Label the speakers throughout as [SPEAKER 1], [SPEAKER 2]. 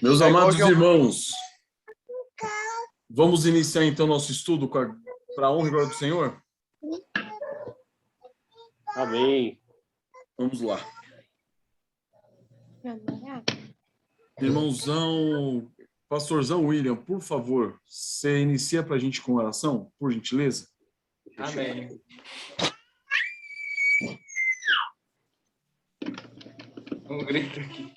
[SPEAKER 1] Meus amados irmãos, vamos iniciar então nosso estudo para a honra e glória do Senhor?
[SPEAKER 2] Amém.
[SPEAKER 1] Vamos lá. Irmãozão, pastorzão William, por favor, você inicia para a gente com oração, por gentileza?
[SPEAKER 3] Amém. Um grito aqui.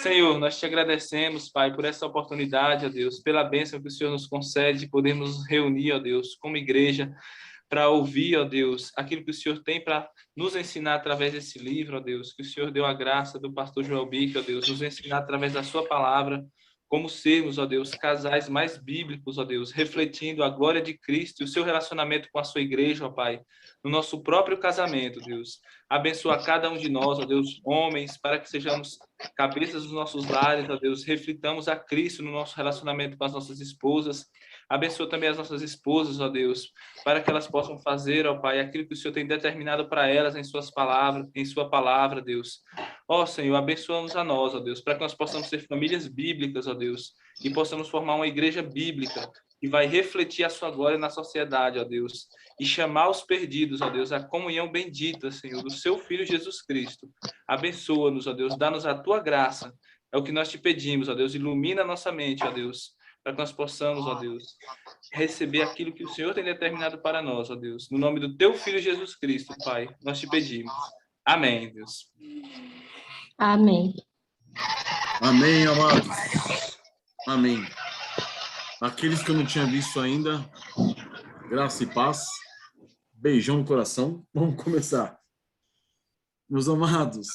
[SPEAKER 3] Senhor, nós te agradecemos, Pai, por essa oportunidade, ó Deus, pela bênção que o Senhor nos concede de podermos nos reunir, ó Deus, como igreja, para ouvir, ó Deus, aquilo que o Senhor tem para nos ensinar através desse livro, ó Deus, que o Senhor deu a graça do pastor Joel Bic, ó Deus, nos ensinar através da sua palavra, como sermos, ó Deus, casais mais bíblicos, ó Deus, refletindo a glória de Cristo e o seu relacionamento com a sua igreja, ó Pai, no nosso próprio casamento, Deus. Abençoa cada um de nós, ó Deus, homens, para que sejamos cabeças dos nossos lares, ó Deus, reflitamos a Cristo no nosso relacionamento com as nossas esposas. Abençoa também as nossas esposas, ó Deus, para que elas possam fazer, ó Pai, aquilo que o Senhor tem determinado para elas em suas palavras, em sua palavra, Deus. Ó Senhor, abençoa-nos a nós, ó Deus, para que nós possamos ser famílias bíblicas, ó Deus, e possamos formar uma igreja bíblica que vai refletir a sua glória na sociedade, ó Deus, e chamar os perdidos, ó Deus, à comunhão bendita, Senhor, do seu Filho Jesus Cristo. Abençoa-nos, ó Deus, dá-nos a tua graça. É o que nós te pedimos, ó Deus, ilumina a nossa mente, ó Deus, para que nós possamos, ó Deus, receber aquilo que o Senhor tem determinado para nós, ó Deus. No nome do teu Filho Jesus Cristo, Pai, nós te pedimos. Amém, Deus.
[SPEAKER 4] Amém.
[SPEAKER 1] Amém, amados. Amém. Aqueles que eu não tinha visto ainda, graça e paz. Beijão no coração. Vamos começar. Meus amados,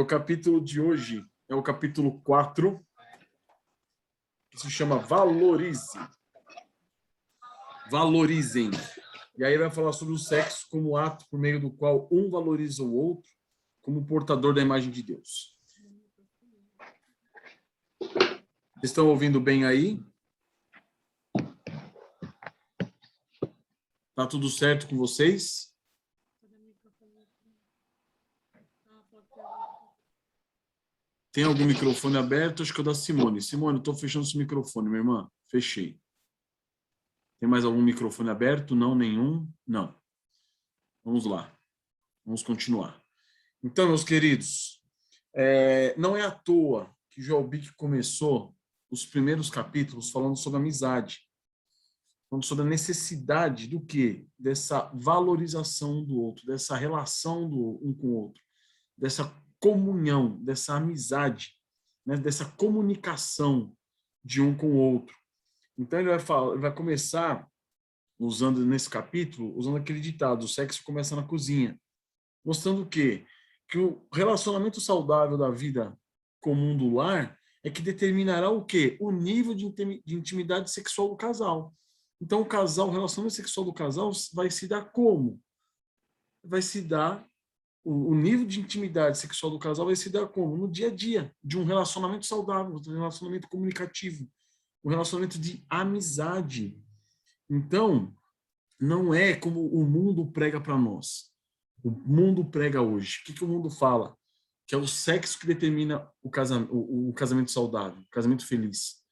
[SPEAKER 1] o capítulo de hoje é o capítulo 4, que se chama Valorize. Valorizem. E aí vai falar sobre o sexo como ato por meio do qual um valoriza o outro como portador da imagem de Deus. Vocês estão ouvindo bem aí? Tá tudo certo com vocês? Tem algum microfone aberto? Acho que é o da Simone. Simone, eu estou fechando esse microfone, minha irmã. Fechei. Tem mais algum microfone aberto? Não, nenhum? Não. Vamos lá. Vamos continuar. Então, meus queridos, não é à toa que Joel Bic começou os primeiros capítulos falando sobre amizade. Falando sobre a necessidade do quê? Dessa valorização do outro, dessa relação do um com o outro, dessa comunhão, dessa amizade, né? Dessa comunicação de um com o outro. Então, ele vai começar, usando nesse capítulo, usando aquele ditado, o sexo começa na cozinha. Mostrando o quê? Que o relacionamento saudável da vida comum do lar é que determinará o quê? O nível de intimidade sexual do casal. Então, o relacionamento sexual do casal vai se dar como? Vai se dar, o nível de intimidade sexual do casal vai se dar como? No dia a dia, de um relacionamento saudável, de um relacionamento comunicativo, um relacionamento de amizade. Então, não é como o mundo prega para nós. O mundo prega hoje. O que o mundo fala? Que é o sexo que determina o casamento saudável, o casamento feliz.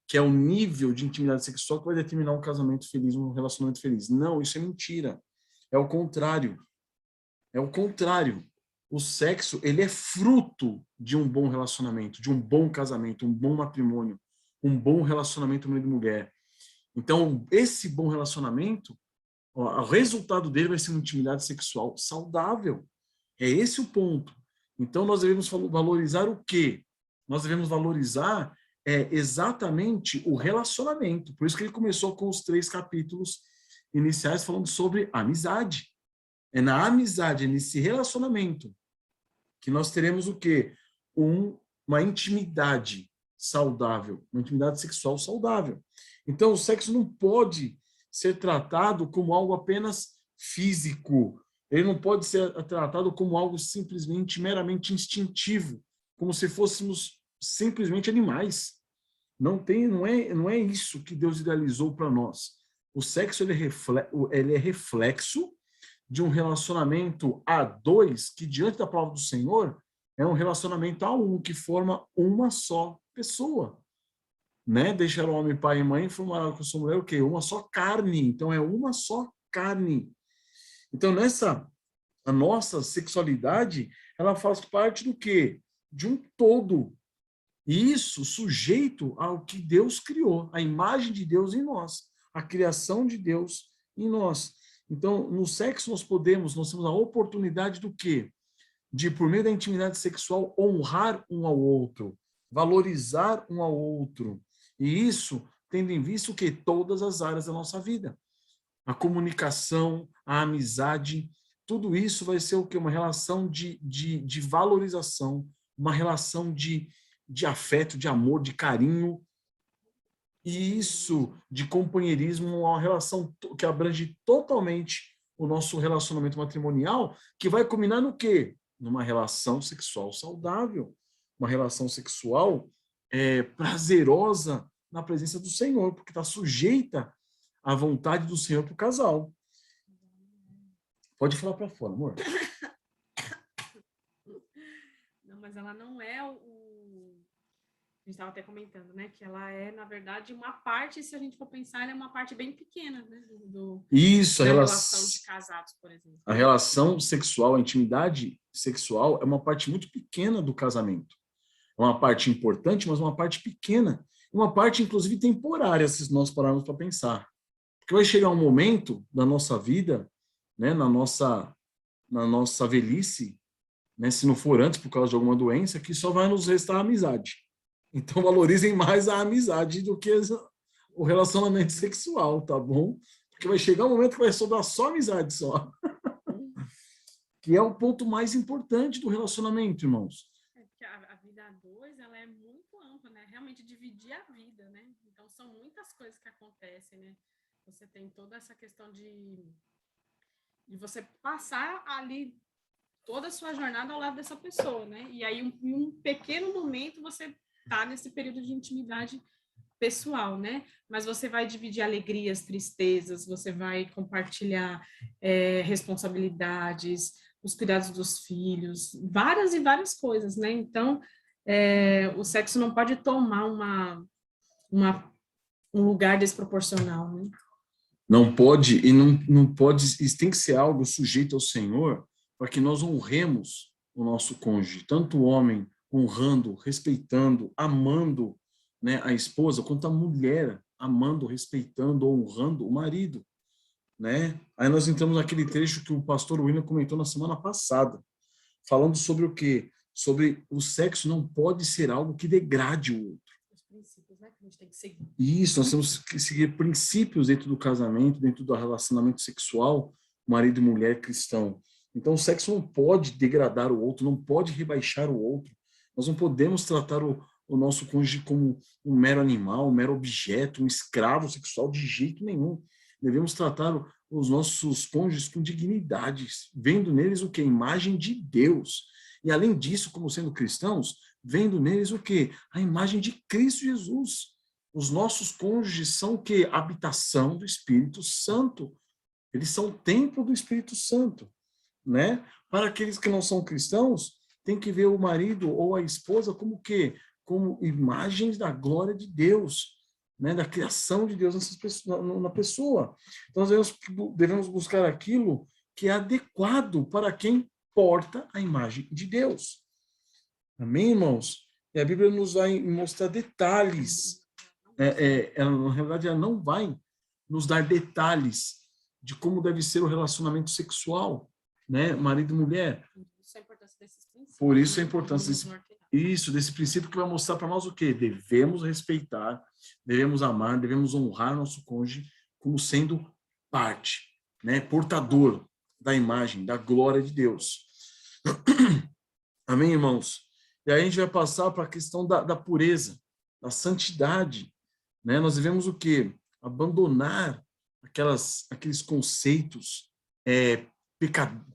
[SPEAKER 1] Que é o nível de intimidade sexual que vai determinar um casamento feliz, um relacionamento feliz. Não, isso é mentira. É o contrário. É o contrário. O sexo, ele é fruto de um bom relacionamento, de um bom casamento, um bom matrimônio, um bom relacionamento marido e mulher. Então, esse bom relacionamento, o resultado dele vai ser uma intimidade sexual saudável. É esse o ponto. Então, nós devemos valorizar o quê? Nós devemos valorizar exatamente o relacionamento. Por isso que ele começou com os 3 capítulos iniciais falando sobre amizade. É na amizade, é nesse relacionamento que nós teremos o quê? Uma intimidade saudável, uma intimidade sexual saudável. Então, o sexo não pode ser tratado como algo apenas físico. Ele não pode ser tratado como algo simplesmente, meramente instintivo, como se fôssemos simplesmente animais. Não é isso que Deus idealizou para nós. O sexo ele é reflexo de um relacionamento a 2 que, diante da palavra do Senhor, é um relacionamento a um, que forma uma só pessoa. Né? Deixar o homem pai e mãe e formar com sua mulher o quê? Uma só carne. Então, é uma só carne. Então, a nossa sexualidade, ela faz parte do quê? De um todo. E isso sujeito ao que Deus criou, a imagem de Deus em nós, a criação de Deus em nós. Então, no sexo nós temos a oportunidade do quê? De, por meio da intimidade sexual, honrar um ao outro, valorizar um ao outro. E isso tendo em vista o quê? Todas as áreas da nossa vida. A comunicação, a amizade, tudo isso vai ser o quê? Uma relação de valorização, uma relação de afeto, de amor, de carinho, e isso de companheirismo, uma relação que abrange totalmente o nosso relacionamento matrimonial, que vai culminar no quê? Numa relação sexual saudável, uma relação sexual prazerosa na presença do Senhor, porque está sujeita à vontade do Senhor para o casal. Pode falar para fora, amor.
[SPEAKER 2] Não, mas ela não é a gente estava até comentando, né? Que ela é, na verdade, uma parte, se a gente for pensar, ela é uma parte bem pequena, né?
[SPEAKER 1] Isso,
[SPEAKER 2] da relação de casados, por exemplo.
[SPEAKER 1] A relação sexual, a intimidade sexual é uma parte muito pequena do casamento. É uma parte importante, mas uma parte pequena. Uma parte, inclusive, temporária, se nós pararmos para pensar. Porque vai chegar um momento da nossa vida, né, na nossa velhice, né, se não for antes por causa de alguma doença, que só vai nos restar a amizade. Então, valorizem mais a amizade do que o relacionamento sexual, tá bom? Porque vai chegar um momento que vai sobrar só amizade, só. Que é o ponto mais importante do relacionamento, irmãos.
[SPEAKER 2] Porque a vida a dois, ela é muito ampla, né? Realmente dividir a vida, né? Então, são muitas coisas que acontecem, né? Você tem toda essa questão de você passar ali toda a sua jornada ao lado dessa pessoa, né? E aí, em um pequeno momento, você tá nesse período de intimidade pessoal, né? Mas você vai dividir alegrias, tristezas, você vai compartilhar responsabilidades, os cuidados dos filhos, várias e várias coisas, né? Então, o sexo não pode tomar um lugar desproporcional, né?
[SPEAKER 1] Não pode, e não pode, isso tem que ser algo sujeito ao Senhor, para que nós honremos o nosso cônjuge, tanto o homem honrando, respeitando, amando, né, a esposa, quanto a mulher amando, respeitando, honrando o marido, né? Aí nós entramos naquele trecho que o pastor William comentou na semana passada, falando sobre o quê? Sobre o sexo não pode ser algo que degrade o outro.
[SPEAKER 2] Os princípios, né, que a gente tem que seguir.
[SPEAKER 1] Isso, nós temos que seguir princípios dentro do casamento, dentro do relacionamento sexual, marido e mulher cristão. Então, o sexo não pode degradar o outro, não pode rebaixar o outro. Nós não podemos tratar o nosso cônjuge como um mero animal, um mero objeto, um escravo sexual, de jeito nenhum. Devemos tratar os nossos cônjuges com dignidade, vendo neles o que? A imagem de Deus. E, além disso, como sendo cristãos, vendo neles o quê? A imagem de Cristo Jesus. Os nossos cônjuges são o quê? A habitação do Espírito Santo. Eles são o templo do Espírito Santo, né? Para aqueles que não são cristãos, tem que ver o marido ou a esposa como o quê? Como imagens da glória de Deus, né? Da criação de Deus na pessoa. Então, nós devemos buscar aquilo que é adequado para quem porta a imagem de Deus. Amém, irmãos? E a Bíblia nos vai mostrar detalhes. Na realidade, ela não vai nos dar detalhes de como deve ser o relacionamento sexual, né? Marido e mulher. Por isso a importância desse princípio, que vai mostrar para nós o quê? Devemos respeitar, devemos amar, devemos honrar nosso cônjuge como sendo parte, né? Portador da imagem, da glória de Deus. Amém, irmãos? E aí a gente vai passar para a questão da pureza, da santidade, né? Nós devemos o quê? Abandonar aqueles conceitos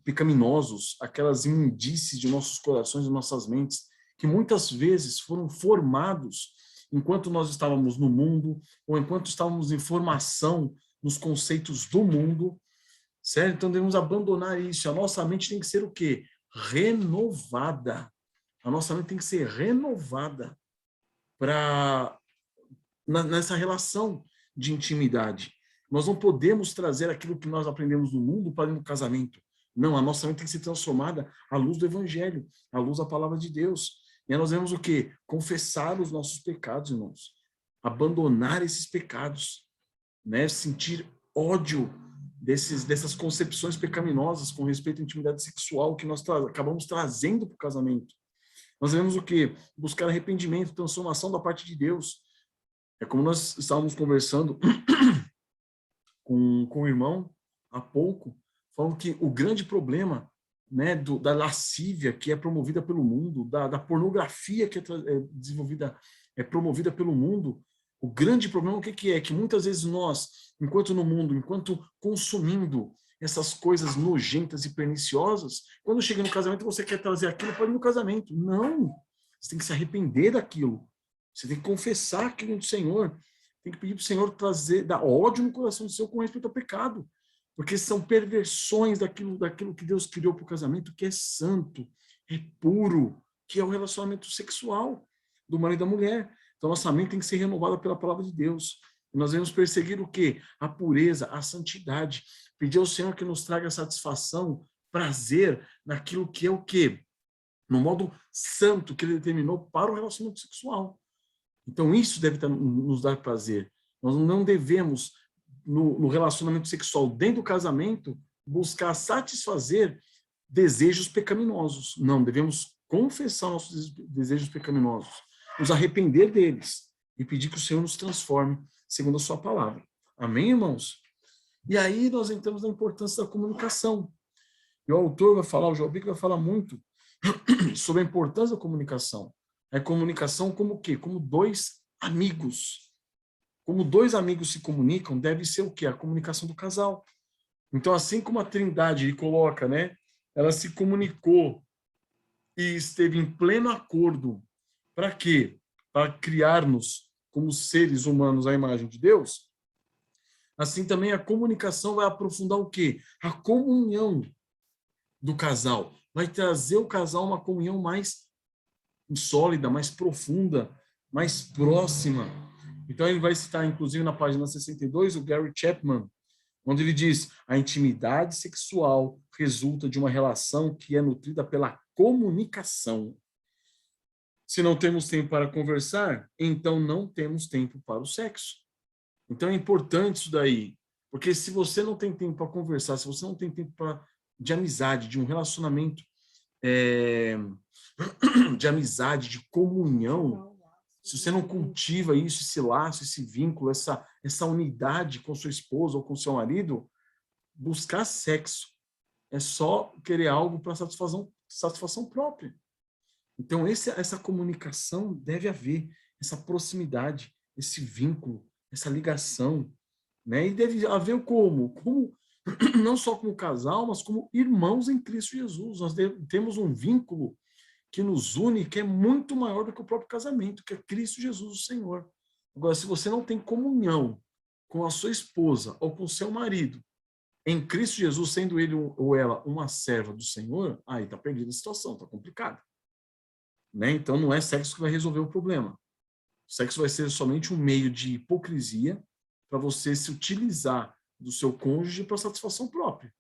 [SPEAKER 1] pecaminosos, aquelas imundícies de nossos corações e nossas mentes, que muitas vezes foram formados enquanto nós estávamos no mundo, ou enquanto estávamos em formação nos conceitos do mundo, certo? Então devemos abandonar isso. A nossa mente tem que ser o quê? Renovada. A nossa mente tem que ser renovada nessa relação de intimidade. Nós não podemos trazer aquilo que nós aprendemos no mundo para o casamento. Não, a nossa mente tem que ser transformada à luz do Evangelho, à luz da palavra de Deus. E aí nós vemos o quê? Confessar os nossos pecados, irmãos. Abandonar esses pecados, né? Sentir ódio dessas concepções pecaminosas com respeito à intimidade sexual que nós acabamos trazendo para o casamento. Nós devemos o quê? Buscar arrependimento, transformação da parte de Deus. É como nós estávamos conversando com o irmão há pouco, falando que o grande problema, né, da lascívia que é promovida pelo mundo, da pornografia que é promovida pelo mundo, o grande problema o que é? Que muitas vezes nós, enquanto no mundo, enquanto consumindo essas coisas nojentas e perniciosas, quando chega no casamento você quer trazer aquilo para ir no casamento. Não! Você tem que se arrepender daquilo. Você tem que confessar aquilo do Senhor. Tem que pedir para o Senhor dar ódio no coração do seu com respeito ao pecado. Porque são perversões daquilo que Deus criou para o casamento, que é santo, é puro, que é o relacionamento sexual do marido e da mulher. Então, nossa mente tem que ser renovada pela palavra de Deus. E nós devemos perseguir o quê? A pureza, a santidade. Pedir ao Senhor que nos traga satisfação, prazer naquilo que é o quê? No modo santo que Ele determinou para o relacionamento sexual. Então, isso deve nos dar prazer. Nós não devemos, no relacionamento sexual dentro do casamento, buscar satisfazer desejos pecaminosos. Não, devemos confessar nossos desejos pecaminosos, nos arrepender deles e pedir que o Senhor nos transforme segundo a sua palavra. Amém, irmãos? E aí nós entramos na importância da comunicação. E o autor vai falar, o João Bico vai falar muito sobre a importância da comunicação. A comunicação como o quê? Como dois amigos. Como dois amigos se comunicam, deve ser o quê? A comunicação do casal. Então, assim como a Trindade ele coloca, né? Ela se comunicou e esteve em pleno acordo. Para quê? Para criar-nos como seres humanos à imagem de Deus. Assim também a comunicação vai aprofundar o quê? A comunhão do casal. Vai trazer o casal uma comunhão mais sólida, mais profunda, mais próxima. Então ele vai citar, inclusive, na página 62, o Gary Chapman, onde ele diz: a intimidade sexual resulta de uma relação que é nutrida pela comunicação. Se não temos tempo para conversar, então não temos tempo para o sexo. Então é importante isso daí, porque se você não tem tempo para conversar, se você não tem tempo de amizade, de um relacionamento de amizade, de comunhão, se você não cultiva isso, esse laço, esse vínculo, essa unidade com sua esposa ou com seu marido, buscar sexo é só querer algo para satisfação própria. Então, essa comunicação deve haver, essa proximidade, esse vínculo, essa ligação, né? E deve haver como não só como casal, mas como irmãos em Cristo Jesus. Nós temos um vínculo que nos une, que é muito maior do que o próprio casamento, que é Cristo Jesus, o Senhor. Agora, se você não tem comunhão com a sua esposa ou com o seu marido, em Cristo Jesus, sendo ele ou ela uma serva do Senhor, aí está perdida a situação, está complicado. Né? Então, não é sexo que vai resolver o problema. O sexo vai ser somente um meio de hipocrisia para você se utilizar do seu cônjuge para satisfação própria.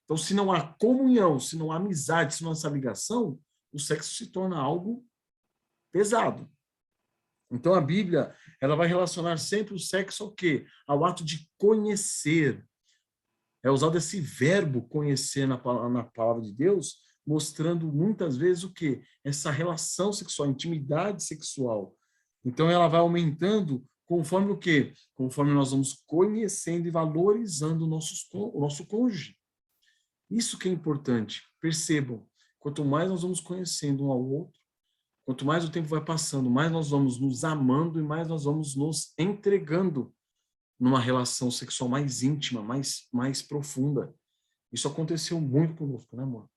[SPEAKER 1] Então, se não há comunhão, se não há amizade, se não há essa ligação, o sexo se torna algo pesado. Então, a Bíblia, ela vai relacionar sempre o sexo ao quê? Ao ato de conhecer. É usado esse verbo conhecer na palavra de Deus, mostrando muitas vezes o quê? Essa relação sexual, intimidade sexual. Então, ela vai aumentando conforme o quê? Conforme nós vamos conhecendo e valorizando o nosso cônjuge. Isso que é importante. Percebam, quanto mais nós vamos conhecendo um ao outro, quanto mais o tempo vai passando, mais nós vamos nos amando e mais nós vamos nos entregando numa relação sexual mais íntima, mais profunda. Isso aconteceu muito conosco, né, amor?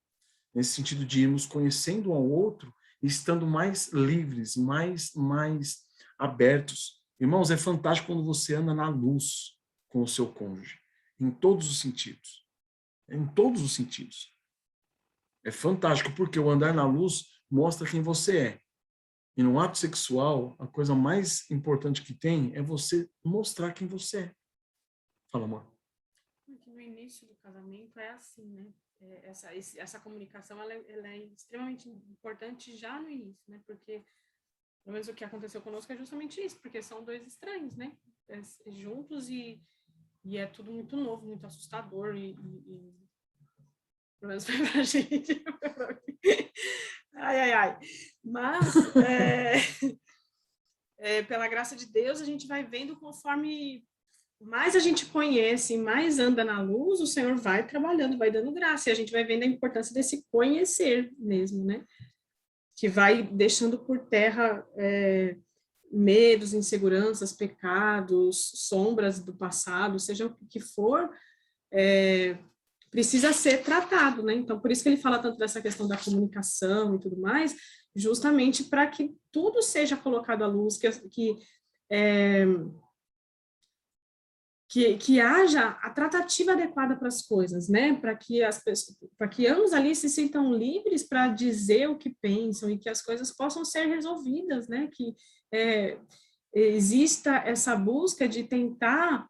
[SPEAKER 1] Nesse sentido de irmos conhecendo um ao outro e estando mais livres, mais abertos. Irmãos, é fantástico quando você anda na luz com o seu cônjuge, em todos os sentidos. Em todos os sentidos. É fantástico, porque o andar na luz mostra quem você é. E no ato sexual, a coisa mais importante que tem é você mostrar quem você é. Fala, amor.
[SPEAKER 2] Porque no início do casamento é assim, né? Essa comunicação ela é extremamente importante já no início, né? Porque, pelo menos o que aconteceu conosco é justamente isso, porque são dois estranhos, né? Juntos e é tudo muito novo, muito assustador pelo menos foi pra gente. Ai. Mas, pela graça de Deus, a gente vai vendo conforme mais a gente conhece, mais anda na luz, o Senhor vai trabalhando, vai dando graça, e a gente vai vendo a importância desse conhecer mesmo, né? Que vai deixando por terra medos, inseguranças, pecados, sombras do passado, seja o que for, precisa ser tratado, né? Então, por isso que ele fala tanto dessa questão da comunicação e tudo mais, justamente para que tudo seja colocado à luz, que haja a tratativa adequada para as coisas, né? Para que ambos ali se sintam livres para dizer o que pensam e que as coisas possam ser resolvidas, né? Que exista essa busca de tentar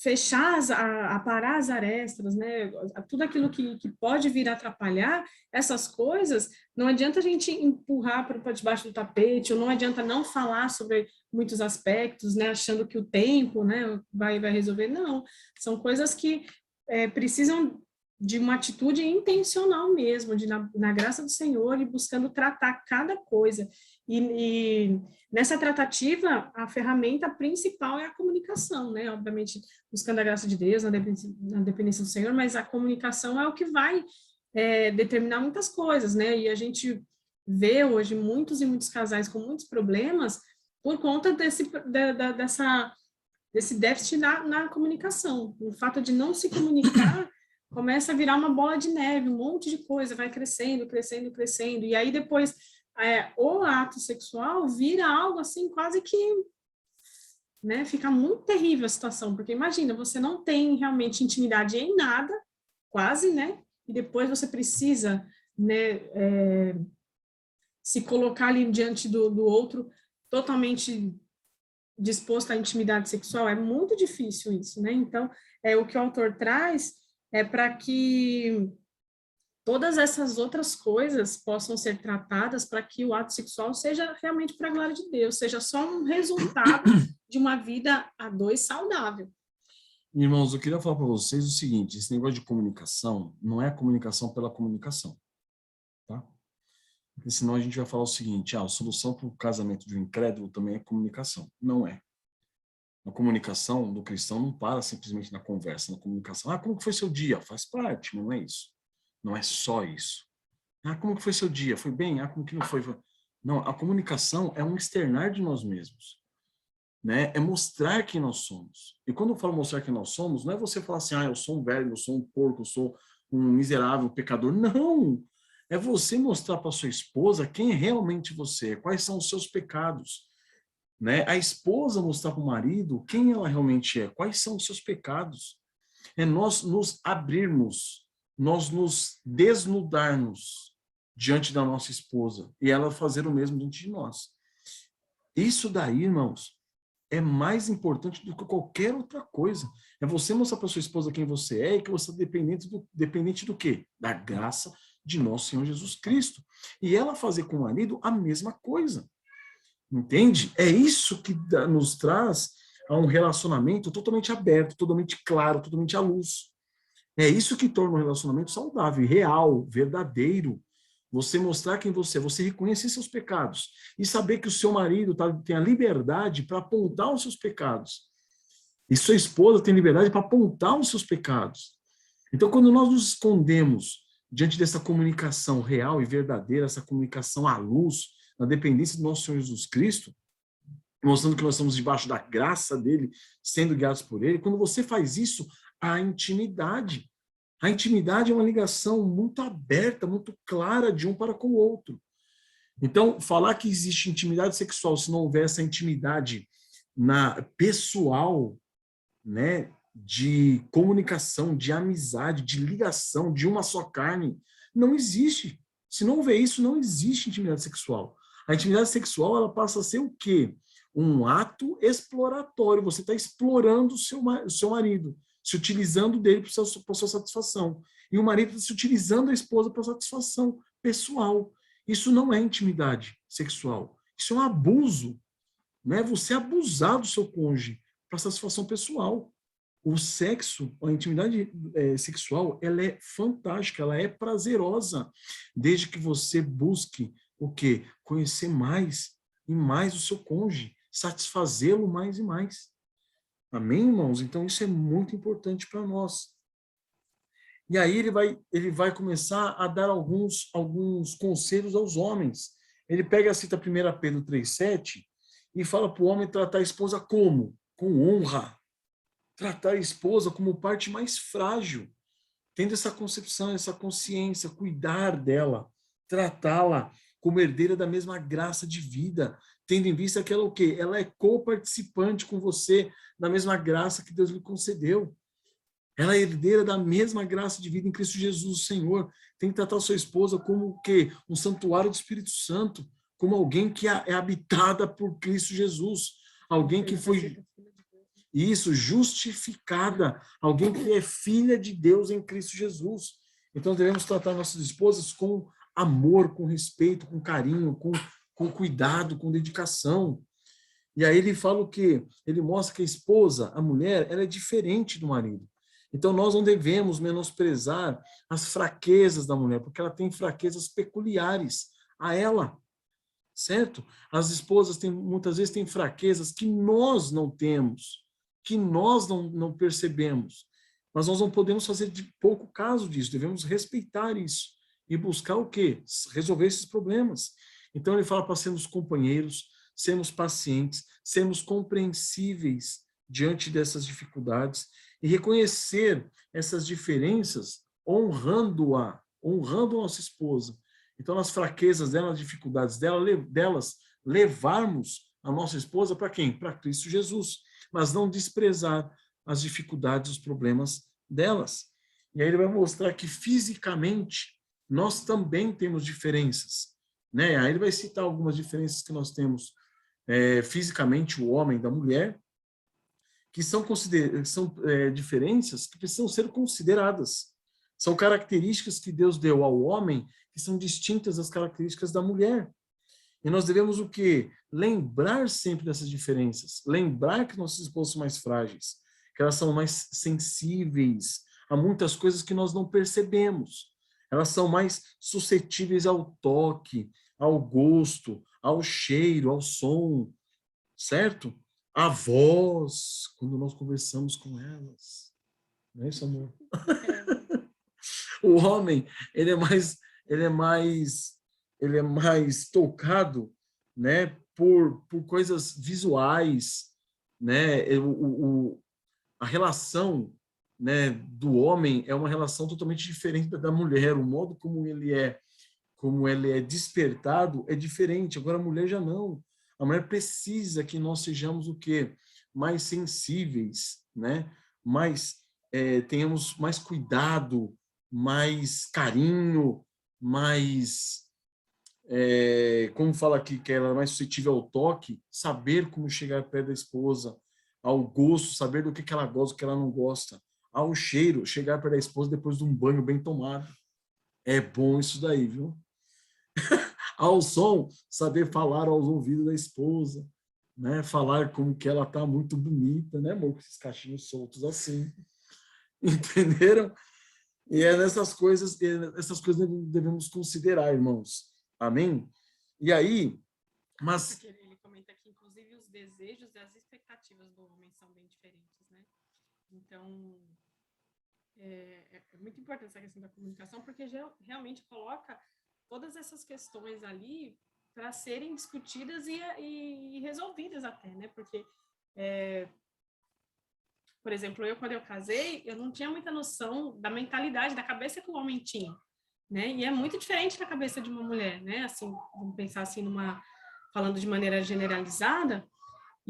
[SPEAKER 2] fechar, aparar as arestas, né? Tudo aquilo que pode vir a atrapalhar essas coisas, não adianta a gente empurrar para debaixo do tapete, ou não adianta não falar sobre muitos aspectos, né? Achando que o tempo, né, vai resolver. Não, são coisas que precisam de uma atitude intencional mesmo, na graça do Senhor, e buscando tratar cada coisa. E nessa tratativa, a ferramenta principal é a comunicação, né? Obviamente, buscando a graça de Deus, na dependência do Senhor, mas a comunicação é o que vai determinar muitas coisas, né? E a gente vê hoje muitos e muitos casais com muitos problemas por conta desse déficit na comunicação. O fato de não se comunicar começa a virar uma bola de neve, um monte de coisa, vai crescendo, e aí depois o ato sexual vira algo assim quase que, né, fica muito terrível a situação, porque imagina, você não tem realmente intimidade em nada, quase, né, e depois você precisa, né, se colocar ali diante do outro totalmente disposto à intimidade sexual, é muito difícil isso, né, então, o que o autor traz é para que todas essas outras coisas possam ser tratadas para que o ato sexual seja realmente para a glória de Deus, seja só um resultado de uma vida a dois saudável.
[SPEAKER 1] Irmãos, eu queria falar para vocês o seguinte, esse negócio de comunicação não é comunicação pela comunicação, tá? Porque senão a gente vai falar o seguinte, a solução para o casamento de um incrédulo também é comunicação. Não é. A comunicação do cristão não para simplesmente na conversa, na comunicação. Como que foi seu dia? Faz parte, mas não é isso. Não é só isso. Como que foi seu dia? Foi bem? Como que não foi? Não, a comunicação é um externar de nós mesmos. Né? É mostrar quem nós somos. E quando eu falo mostrar quem nós somos, não é você falar assim, eu sou um velho, eu sou um porco, eu sou um miserável, um pecador. Não! É você mostrar para sua esposa quem realmente você é, quais são os seus pecados. Né? A esposa mostrar para o marido quem ela realmente é, quais são os seus pecados. É nós nos abrirmos, nós nos desnudarmos diante da nossa esposa e ela fazer o mesmo diante de nós. Isso daí, irmãos, é mais importante do que qualquer outra coisa. É você mostrar para sua esposa quem você é e que você é dependente do quê? Da graça de nosso Senhor Jesus Cristo. E ela fazer com o marido a mesma coisa. Entende? É isso que nos traz a um relacionamento totalmente aberto, totalmente claro, totalmente à luz. É isso que torna um relacionamento saudável, real, verdadeiro. Você mostrar quem você é, você reconhecer seus pecados e saber que o seu marido tem a liberdade para apontar os seus pecados. E sua esposa tem liberdade para apontar os seus pecados. Então, quando nós nos escondemos diante dessa comunicação real e verdadeira, essa comunicação à luz, na dependência do nosso Senhor Jesus Cristo, mostrando que nós estamos debaixo da graça dele, sendo guiados por ele, quando você faz isso, há intimidade. A intimidade é uma ligação muito aberta, muito clara de um para com o outro. Então, falar que existe intimidade sexual se não houver essa intimidade pessoal, né, de comunicação, de amizade, de ligação, de uma só carne, não existe. Se não houver isso, não existe intimidade sexual. A intimidade sexual, ela passa a ser o quê? Um ato exploratório. Você está explorando o seu marido, se utilizando dele para sua satisfação. E o marido está se utilizando da esposa para satisfação pessoal. Isso não é intimidade sexual. Isso é um abuso. Né? Você abusar do seu cônjuge para satisfação pessoal. O sexo, a intimidade sexual, ela é fantástica, ela é prazerosa, desde que você busque o quê? Conhecer mais e mais o seu cônjuge, satisfazê-lo mais e mais. Amém, irmãos? Então, isso é muito importante para nós. E aí ele vai começar a dar alguns conselhos aos homens. Ele pega a cita 1 Pedro 3,7 e fala para o homem tratar a esposa como? Com honra. Tratar a esposa como parte mais frágil, tendo essa concepção, essa consciência, cuidar dela, tratá-la como herdeira da mesma graça de vida, tendo em vista que ela o quê? Ela é coparticipante com você da mesma graça que Deus lhe concedeu. Ela é herdeira da mesma graça de vida em Cristo Jesus, o Senhor. Tem que tratar a sua esposa como o quê? Um santuário do Espírito Santo, como alguém que é habitada por Cristo Jesus, alguém que foi... Isso, justificada, alguém que é filha de Deus em Cristo Jesus. Então, devemos tratar nossas esposas com amor, com respeito, com carinho, com cuidado, com dedicação. E aí ele fala o quê? Ele mostra que a esposa, a mulher, ela é diferente do marido. Então, nós não devemos menosprezar as fraquezas da mulher, porque ela tem fraquezas peculiares a ela. Certo? As esposas muitas vezes têm fraquezas que nós não temos, que nós não percebemos. Mas nós não podemos fazer de pouco caso disso, devemos respeitar isso e buscar o quê? Resolver esses problemas. Então ele fala para sermos companheiros, sermos pacientes, sermos compreensíveis diante dessas dificuldades e reconhecer essas diferenças honrando a nossa esposa. Então, nas fraquezas dela, nas dificuldades delas, levarmos a nossa esposa para quem? Para Cristo Jesus. Mas não desprezar as dificuldades, os problemas delas. E aí ele vai mostrar que fisicamente nós também temos diferenças. Né? Aí ele vai citar algumas diferenças que nós temos fisicamente, o homem da mulher, que são diferenças que precisam ser consideradas. São características que Deus deu ao homem que são distintas das características da mulher. E nós devemos o quê? Lembrar sempre dessas diferenças. Lembrar que nossas esposas são mais frágeis, que elas são mais sensíveis a muitas coisas que nós não percebemos. Elas são mais suscetíveis ao toque, ao gosto, ao cheiro, ao som, certo? À voz, quando nós conversamos com elas. Não é isso, amor? O homem, ele é mais tocado, né, por coisas visuais, né? A relação, né, do homem é uma relação totalmente diferente da mulher. O modo como ele é despertado é diferente. Agora a mulher já não. A mulher precisa que nós sejamos o quê? Mais sensíveis, né? Tenhamos mais cuidado, mais carinho, mais, como fala aqui, que ela é mais suscetível ao toque, saber como chegar perto da esposa, ao gosto, saber do que ela gosta, do que ela não gosta, ao cheiro, chegar perto da esposa depois de um banho bem tomado. É bom isso daí, viu? Ao som, saber falar aos ouvidos da esposa, né? Falar como que ela tá muito bonita, né, amor? Com esses cachinhos soltos assim. Entenderam? E é essas coisas devemos considerar, irmãos. Amém? E aí, mas...
[SPEAKER 2] Porque ele comenta que, inclusive, os desejos e as expectativas do homem são bem diferentes, né? Então, é muito importante essa questão da comunicação, porque realmente coloca todas essas questões ali para serem discutidas e resolvidas até, né? Porque... Por exemplo, quando eu casei, eu não tinha muita noção da mentalidade, da cabeça que o homem tinha, né? E é muito diferente da cabeça de uma mulher, né? Assim, vamos pensar assim falando de maneira generalizada.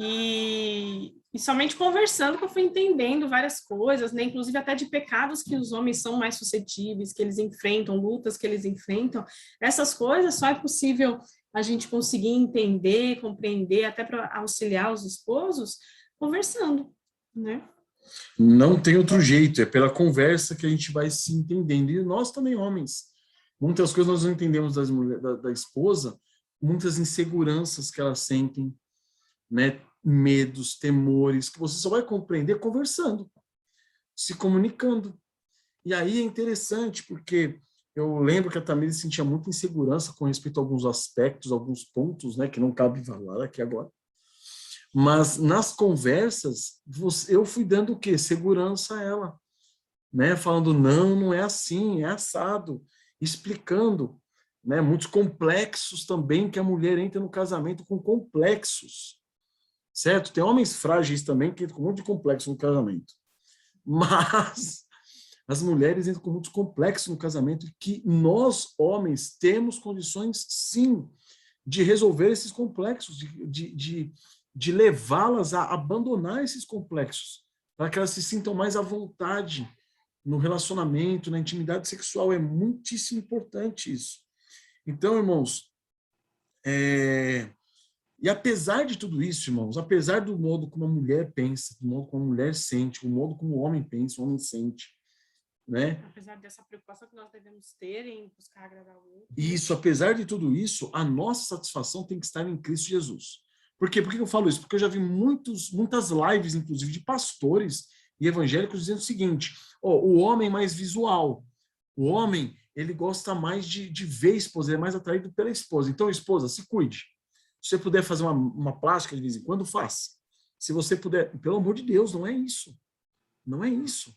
[SPEAKER 2] E somente conversando que eu fui entendendo várias coisas, né? Inclusive até de pecados que os homens são mais suscetíveis, que eles enfrentam, lutas que eles enfrentam. Essas coisas só é possível a gente conseguir entender, compreender, até para auxiliar os esposos, conversando, né?
[SPEAKER 1] Não tem outro jeito, é pela conversa que a gente vai se entendendo. E nós também, homens. Muitas coisas nós não entendemos da esposa, muitas inseguranças que elas sentem, né? Medos, temores, que você só vai compreender conversando, se comunicando. E aí é interessante, porque eu lembro que a Tamires sentia muita insegurança com respeito a alguns aspectos, alguns pontos, né, que não cabe falar aqui agora. Mas nas conversas, eu fui dando o quê? Segurança a ela, né? Falando, não é assim, é assado, explicando, né? Muitos complexos também, que a mulher entra no casamento com complexos, certo? Tem homens frágeis também que entram com um monte de complexo no casamento. Mas as mulheres entram com muitos complexos no casamento que nós, homens, temos condições, sim, de resolver esses complexos, de levá-las a abandonar esses complexos, para que elas se sintam mais à vontade no relacionamento, na intimidade sexual. É muitíssimo importante isso. Então, irmãos, e apesar de tudo isso, irmãos, apesar do modo como a mulher pensa, do modo como a mulher sente, do modo como o homem pensa, o homem sente, né?
[SPEAKER 2] Apesar dessa preocupação que nós devemos ter em buscar agradar o outro.
[SPEAKER 1] Isso, apesar de tudo isso, a nossa satisfação tem que estar em Cristo Jesus. Por quê? Por que eu falo isso? Porque eu já vi muitas lives, inclusive, de pastores e evangélicos dizendo o seguinte, o homem mais visual, o homem, ele gosta mais de ver a esposa, ele é mais atraído pela esposa. Então, esposa, se cuide. Se você puder fazer uma plástica de vez em quando, faça. Se você puder, pelo amor de Deus, não é isso. Não é isso.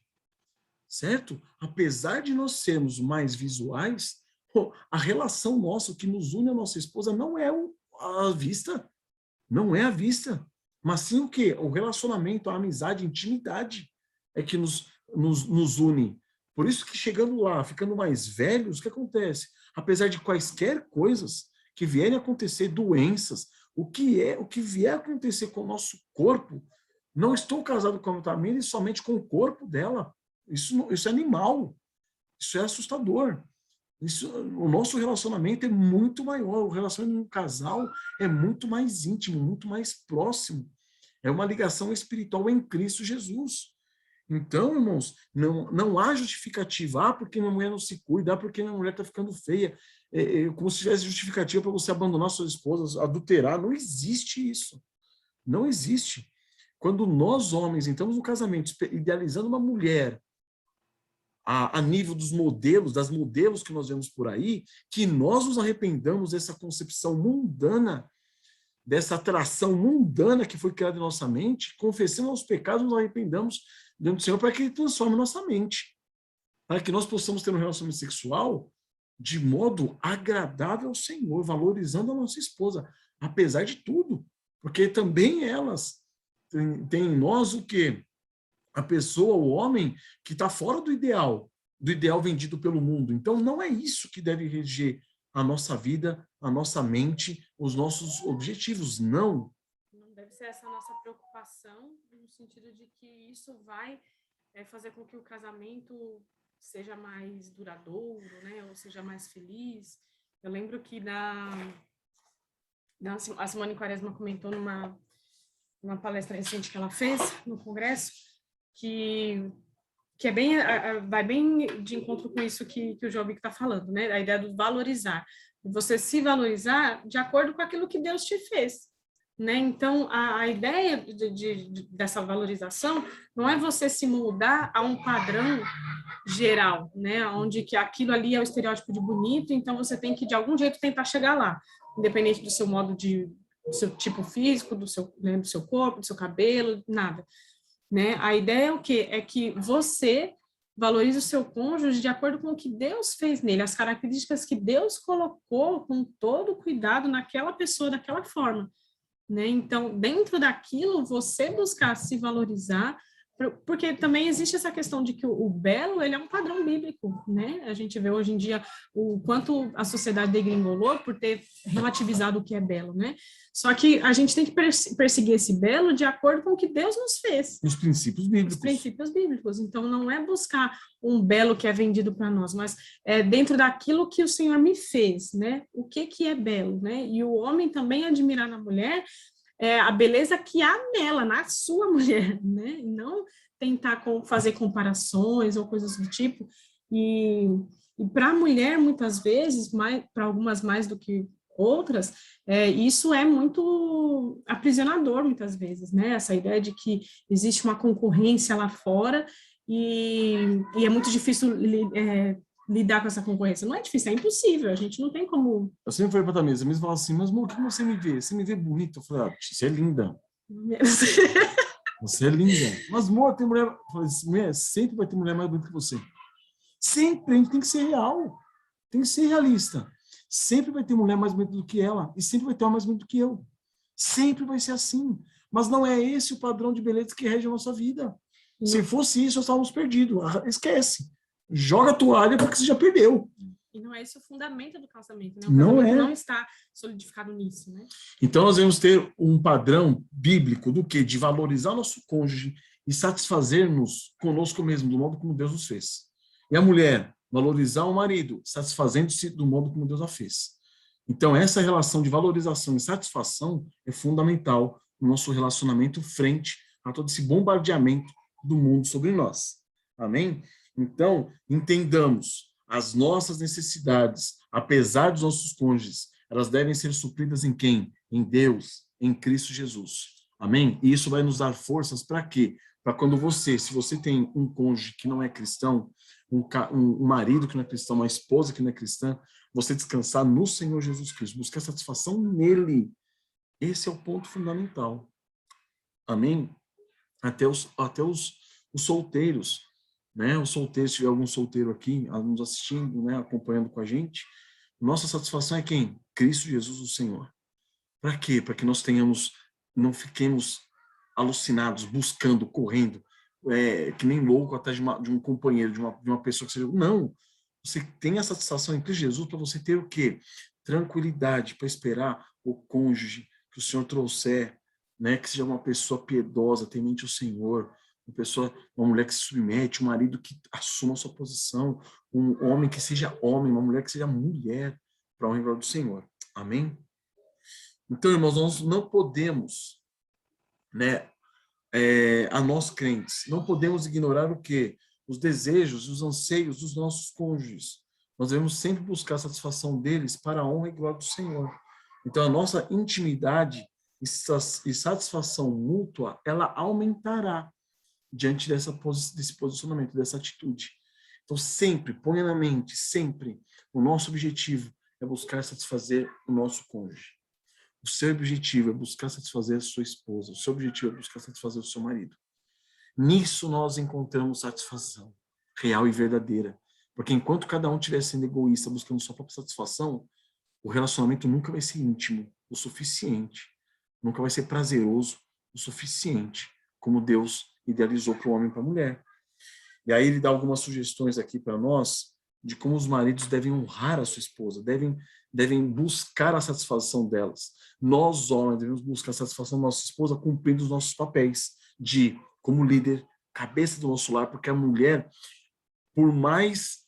[SPEAKER 1] Certo? Apesar de nós sermos mais visuais, a relação nossa, o que nos une à nossa esposa, não é a vista. Não é a vista. Mas sim o quê? O relacionamento, a amizade, a intimidade é que nos une. Por isso que chegando lá, ficando mais velhos, o que acontece? Apesar de quaisquer coisas que vierem a acontecer, doenças, o que vier a acontecer com o nosso corpo, não estou casado com a Tamires somente com o corpo dela. Isso é animal. Isso é assustador. O nosso relacionamento é muito maior. O relacionamento de um casal é muito mais íntimo, muito mais próximo. É uma ligação espiritual em Cristo Jesus. Então, irmãos, não há justificativa. Porque minha mulher não se cuida, porque minha mulher está ficando feia. Como se tivesse justificativa para você abandonar suas esposas, adulterar. Não existe isso. Não existe. Quando nós, homens, entramos no casamento idealizando uma mulher a nível dos modelos, das modelos que nós vemos por aí, que nós nos arrependamos dessa concepção mundana, dessa atração mundana que foi criada em nossa mente, confessemos os pecados, nos arrependamos diante do Senhor para que Ele transforme nossa mente, para que nós possamos ter um relacionamento sexual de modo agradável ao Senhor, valorizando a nossa esposa, apesar de tudo, porque também elas têm em nós o quê? A pessoa, o homem, que está fora do ideal vendido pelo mundo. Então, não é isso que deve reger a nossa vida, a nossa mente, os nossos objetivos. Não.
[SPEAKER 2] Não deve ser essa a nossa preocupação, no sentido de que isso vai fazer com que o casamento seja mais duradouro, né? Ou seja mais feliz. Eu lembro que a Simone Quaresma comentou numa palestra recente que ela fez no Congresso, que vai bem de encontro com isso que o João está falando, né? A ideia do valorizar. Você se valorizar de acordo com aquilo que Deus te fez, né? Então, a ideia dessa valorização não é você se moldar a um padrão geral, né? Onde que aquilo ali é o estereótipo de bonito, então você tem que, de algum jeito, tentar chegar lá, independente do seu modo do seu tipo físico, do seu corpo, do seu cabelo, nada. Né? A ideia é o quê? É que você valorize o seu cônjuge de acordo com o que Deus fez nele, as características que Deus colocou com todo cuidado naquela pessoa, daquela forma. Né? Então, dentro daquilo, você buscar se valorizar, Porque também existe essa questão de que o belo, ele é um padrão bíblico, né? A gente vê hoje em dia o quanto a sociedade degringolou por ter relativizado o que é belo, né? Só que a gente tem que perseguir esse belo de acordo com o que Deus nos fez.
[SPEAKER 1] Os princípios bíblicos.
[SPEAKER 2] Os princípios bíblicos. Então, não é buscar um belo que é vendido para nós, mas é dentro daquilo que o Senhor me fez, né? O que é belo, né? E o homem também admirar na mulher a beleza que há nela, na sua mulher, né? E não tentar fazer comparações ou coisas do tipo. E para a mulher, muitas vezes, para algumas mais do que outras, isso é muito aprisionador, muitas vezes, né? Essa ideia de que existe uma concorrência lá fora e é muito difícil lidar com essa concorrência. Não é difícil, é impossível, a gente não tem como...
[SPEAKER 1] Eu sempre falei para a Tamisa fala assim, mas amor, como você me vê? Você me vê bonita? Eu falei, você é linda. Você é linda. Mas, amor, tem mulher... Eu falei, mulher, sempre vai ter mulher mais bonita que você. Sempre, a gente tem que ser real. Tem que ser realista. Sempre vai ter mulher mais bonita do que ela, e sempre vai ter uma mais bonita do que eu. Sempre vai ser assim. Mas não é esse o padrão de beleza que rege a nossa vida. Se fosse isso, nós estávamos perdidos. Esquece. Joga a toalha porque você já perdeu.
[SPEAKER 2] E não é esse o fundamento do casamento, né?
[SPEAKER 1] O casamento
[SPEAKER 2] não está solidificado nisso, né?
[SPEAKER 1] Então, nós devemos ter um padrão bíblico do quê? De valorizar nosso cônjuge e satisfazer-nos conosco mesmo, do modo como Deus nos fez. E a mulher, valorizar o marido, satisfazendo-se do modo como Deus a fez. Então, essa relação de valorização e satisfação é fundamental no nosso relacionamento frente a todo esse bombardeamento do mundo sobre nós. Amém? Então, entendamos, as nossas necessidades, apesar dos nossos cônjuges, elas devem ser supridas em quem? Em Deus, em Cristo Jesus. Amém? E isso vai nos dar forças para quê? Para quando se você tem um cônjuge que não é cristão, um marido que não é cristão, uma esposa que não é cristã, você descansar no Senhor Jesus Cristo, buscar satisfação nele. Esse é o ponto fundamental. Amém? Até os solteiros, né? Os solteiros, se tiver algum solteiro aqui, nos assistindo, né? Acompanhando com a gente, nossa satisfação é quem? Cristo Jesus, o Senhor. Para quê? Para que nós não fiquemos alucinados, buscando, correndo, que nem louco atrás de um companheiro, de uma pessoa que seja... Não, você tem a satisfação em Cristo Jesus para você ter o quê? Tranquilidade para esperar o cônjuge que o Senhor trouxer, né? Que seja uma pessoa piedosa, temente ao Senhor, uma mulher que se submete, um marido que assuma a sua posição, um homem que seja homem, uma mulher que seja mulher, para a honra e glória do Senhor. Amém? Então, irmãos, nós não podemos, né, a nós crentes, não podemos ignorar o quê? Os desejos, os anseios dos nossos cônjuges. Nós devemos sempre buscar a satisfação deles para a honra e glória do Senhor. Então, a nossa intimidade e satisfação mútua, ela aumentará diante desse posicionamento, dessa atitude. Então, sempre, ponha na mente, sempre, o nosso objetivo é buscar satisfazer o nosso cônjuge. O seu objetivo é buscar satisfazer a sua esposa. O seu objetivo é buscar satisfazer o seu marido. Nisso nós encontramos satisfação real e verdadeira. Porque enquanto cada um estiver sendo egoísta, buscando sua própria satisfação, o relacionamento nunca vai ser íntimo o suficiente. Nunca vai ser prazeroso o suficiente, como Deus idealizou para o homem e para a mulher. E aí ele dá algumas sugestões aqui para nós de como os maridos devem honrar a sua esposa, devem buscar a satisfação delas. Nós, homens, devemos buscar a satisfação da nossa esposa cumprindo os nossos papéis como líder, cabeça do nosso lar, porque a mulher, por mais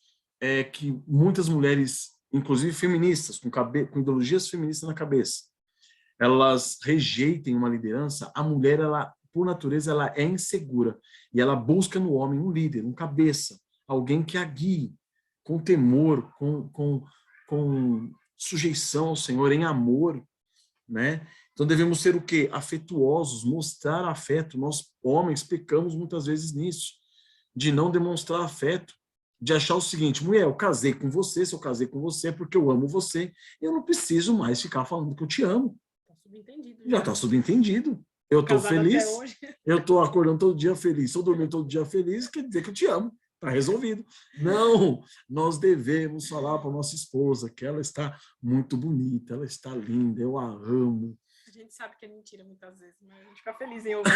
[SPEAKER 1] que muitas mulheres, inclusive feministas, com ideologias feministas na cabeça, elas rejeitem uma liderança, a mulher, por natureza, ela é insegura. E ela busca no homem um líder, um cabeça, alguém que a guie com temor, com sujeição ao Senhor, em amor, né? Então devemos ser o quê? Afetuosos, mostrar afeto. Nós, homens, pecamos muitas vezes nisso, de não demonstrar afeto, de achar o seguinte: mulher, eu casei com você, se eu casei com você é porque eu amo você, eu não preciso mais ficar falando que eu te amo.
[SPEAKER 2] Tá subentendido.
[SPEAKER 1] Já está subentendido. Eu estou feliz, eu estou acordando todo dia feliz, estou dormindo todo dia feliz, quer dizer que eu te amo. Está resolvido. Não, nós devemos falar para nossa esposa que ela está muito bonita, ela está linda, eu a amo.
[SPEAKER 2] A gente sabe que é mentira muitas vezes, mas a gente fica feliz em ouvir.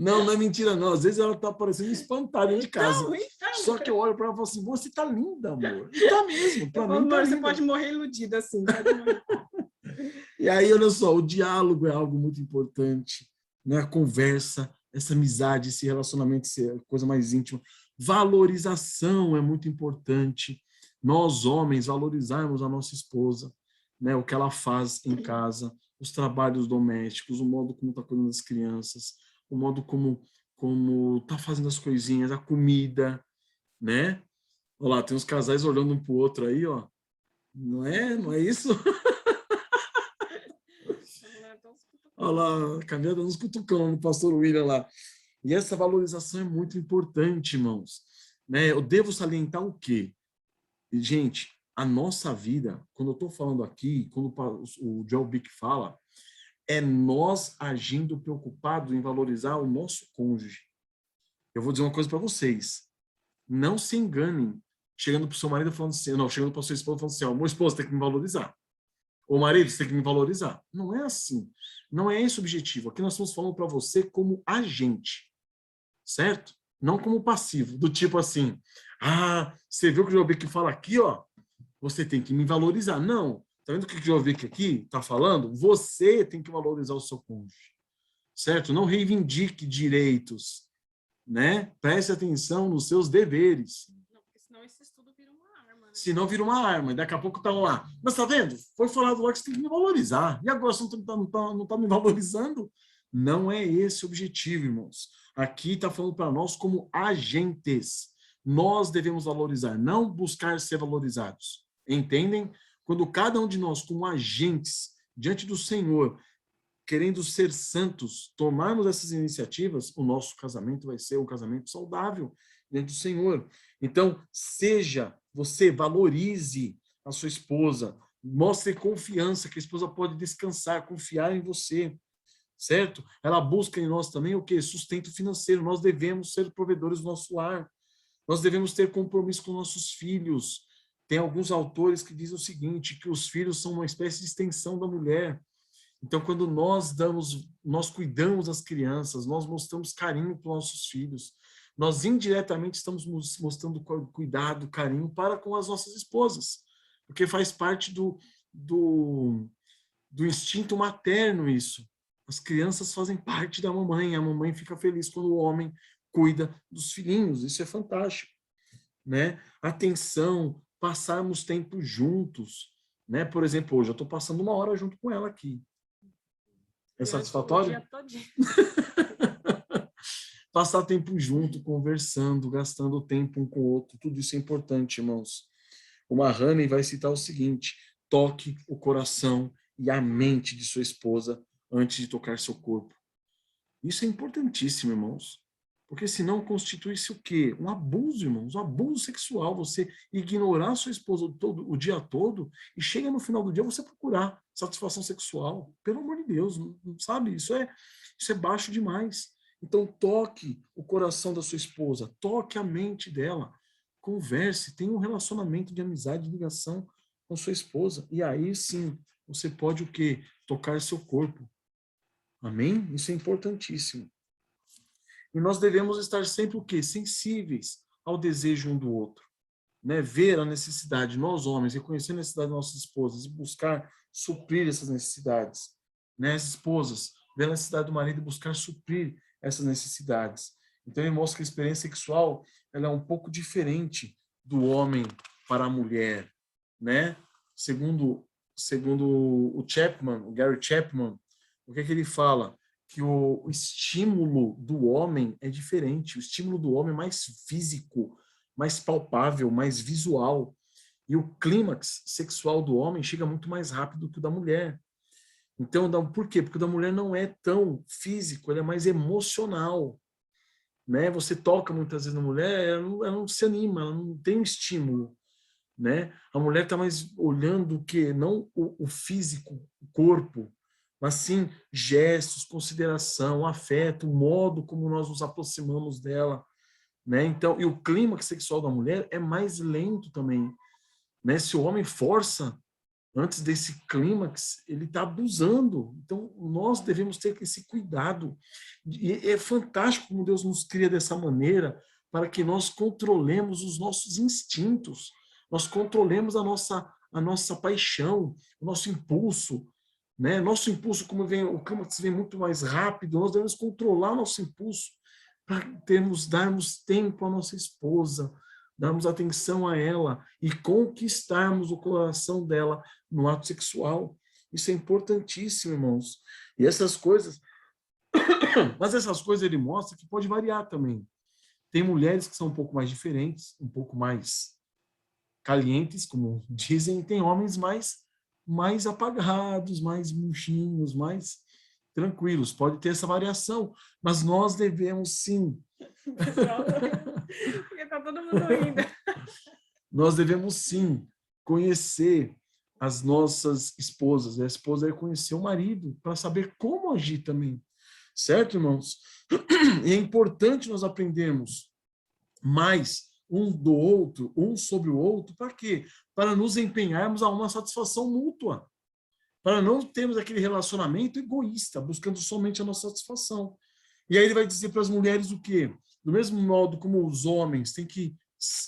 [SPEAKER 1] Não, não é mentira, não. Às vezes ela tá parecendo espantada de casa.
[SPEAKER 2] Então.
[SPEAKER 1] Só que eu olho para ela e falo assim, você tá linda, amor. E tá mesmo, para mim tá
[SPEAKER 2] Você
[SPEAKER 1] linda.
[SPEAKER 2] pode morrer iludida assim. Pode morrer.
[SPEAKER 1] E aí, olha só, o diálogo é algo muito importante, né? A conversa, essa amizade, esse relacionamento, essa coisa mais íntima. Valorização é muito importante. Nós, homens, valorizarmos a nossa esposa, né? O que ela faz em casa, os trabalhos domésticos, o modo como está cuidando das crianças, o modo como está fazendo as coisinhas, a comida, né? Olha lá, tem uns casais olhando um para o outro aí, ó. Não é isso? Olha lá, a Camila dando uns cutucão no pastor William lá. E essa valorização é muito importante, irmãos. Né? Eu devo salientar o quê? Gente, a nossa vida, quando eu estou falando aqui, quando o Joel Bick fala, é nós agindo preocupado em valorizar o nosso cônjuge. Eu vou dizer uma coisa para vocês. Não se enganem chegando para o seu marido falando assim, não, chegando para a sua esposa falando assim, ó, meu esposo tem que me valorizar. Ô marido, você tem que me valorizar. Não é assim. Não é esse o objetivo. Aqui nós estamos falando para você como agente, certo? Não como passivo, do tipo assim, você viu o que o Jobic fala aqui, ó? Você tem que me valorizar. Não. Tá vendo o que o Jobic aqui tá falando? Você tem que valorizar o seu cônjuge, certo? Não reivindique direitos, né? Preste atenção nos seus deveres.
[SPEAKER 2] Não, porque senão esse estudo vira uma arma, né?
[SPEAKER 1] Senão vira uma arma, e daqui a pouco estão lá. Mas tá vendo? Foi falado lá que você tem que me valorizar. E agora você não tá me valorizando? Não é esse o objetivo, irmãos. Aqui está falando para nós como agentes. Nós devemos valorizar, não buscar ser valorizados. Entendem? Quando cada um de nós, como agentes, diante do Senhor, querendo ser santos, tomarmos essas iniciativas, o nosso casamento vai ser um casamento saudável diante do Senhor. Então, você valorize a sua esposa, mostre confiança, que a esposa pode descansar, confiar em você, certo? Ela busca em nós também o quê? Sustento financeiro. Nós devemos ser provedores do nosso lar. Nós devemos ter compromisso com nossos filhos. Tem alguns autores que dizem o seguinte, que os filhos são uma espécie de extensão da mulher. Então, quando nós cuidamos das crianças, nós mostramos carinho para os nossos filhos, nós indiretamente estamos mostrando cuidado, carinho para com as nossas esposas, porque faz parte do instinto materno isso. As crianças fazem parte da mamãe, a mamãe fica feliz quando o homem cuida dos filhinhos, isso é fantástico, né? Atenção, passarmos tempo juntos, né? Por exemplo, hoje eu estou passando 1 hora junto com ela aqui. É satisfatório? Passar tempo junto, conversando, gastando tempo um com o outro, tudo isso é importante, irmãos. O Mahoney vai citar o seguinte: toque o coração e a mente de sua esposa antes de tocar seu corpo. Isso é importantíssimo, irmãos. Porque senão constitui-se o quê? Um abuso, irmãos, um abuso sexual. Você ignorar sua esposa o dia todo e chega no final do dia você procurar satisfação sexual. Pelo amor de Deus, não sabe? Isso é baixo demais. Então, toque o coração da sua esposa, toque a mente dela, converse, tenha um relacionamento de amizade, de ligação com sua esposa. E aí sim, você pode o quê? Tocar seu corpo. Amém? Isso é importantíssimo. E nós devemos estar sempre o quê? Sensíveis ao desejo um do outro. Né? Ver a necessidade, nós homens, reconhecer a necessidade das nossas esposas e buscar suprir essas necessidades. Né? As esposas, ver a necessidade do marido e buscar suprir essas necessidades. Então, ele mostra que a experiência sexual ela é um pouco diferente do homem para a mulher. Né? Segundo o Chapman, o Gary Chapman, o que é que ele fala? Que o estímulo do homem é diferente. O estímulo do homem é mais físico, mais palpável, mais visual. E o clímax sexual do homem chega muito mais rápido que o da mulher. Então, por quê? Porque o da mulher não é tão físico, ele é mais emocional. Né? Você toca muitas vezes na mulher, ela não se anima, ela não tem um estímulo. Né? A mulher está mais olhando o quê? Não o físico, o corpo, mas sim gestos, consideração, afeto, o modo como nós nos aproximamos dela, né? Então, e o clímax sexual da mulher é mais lento também, né? Se o homem força antes desse clímax, ele está abusando. Então, nós devemos ter esse cuidado. E é fantástico como Deus nos cria dessa maneira, para que nós controlemos os nossos instintos, nós controlemos a nossa paixão, o nosso impulso, né? Nosso impulso, como vem, o clímax vem muito mais rápido, nós devemos controlar nosso impulso para darmos tempo à nossa esposa, darmos atenção a ela e conquistarmos o coração dela no ato sexual. Isso é importantíssimo, irmãos. E essas coisas, mas essas coisas ele mostra que pode variar também. Tem mulheres que são um pouco mais diferentes, um pouco mais calientes, como dizem, e tem homens mais apagados, mais murchinhos, mais tranquilos. Pode ter essa variação, mas nós devemos sim.
[SPEAKER 2] Porque tá todo mundo rindo.
[SPEAKER 1] Nós devemos sim conhecer as nossas esposas. A esposa deve conhecer o marido para saber como agir também. Certo, irmãos? E é importante nós aprendermos mais um do outro, um sobre o outro, para quê? Para nos empenharmos a uma satisfação mútua. Para não termos aquele relacionamento egoísta, buscando somente a nossa satisfação. E aí ele vai dizer para as mulheres o quê? Do mesmo modo como os homens têm que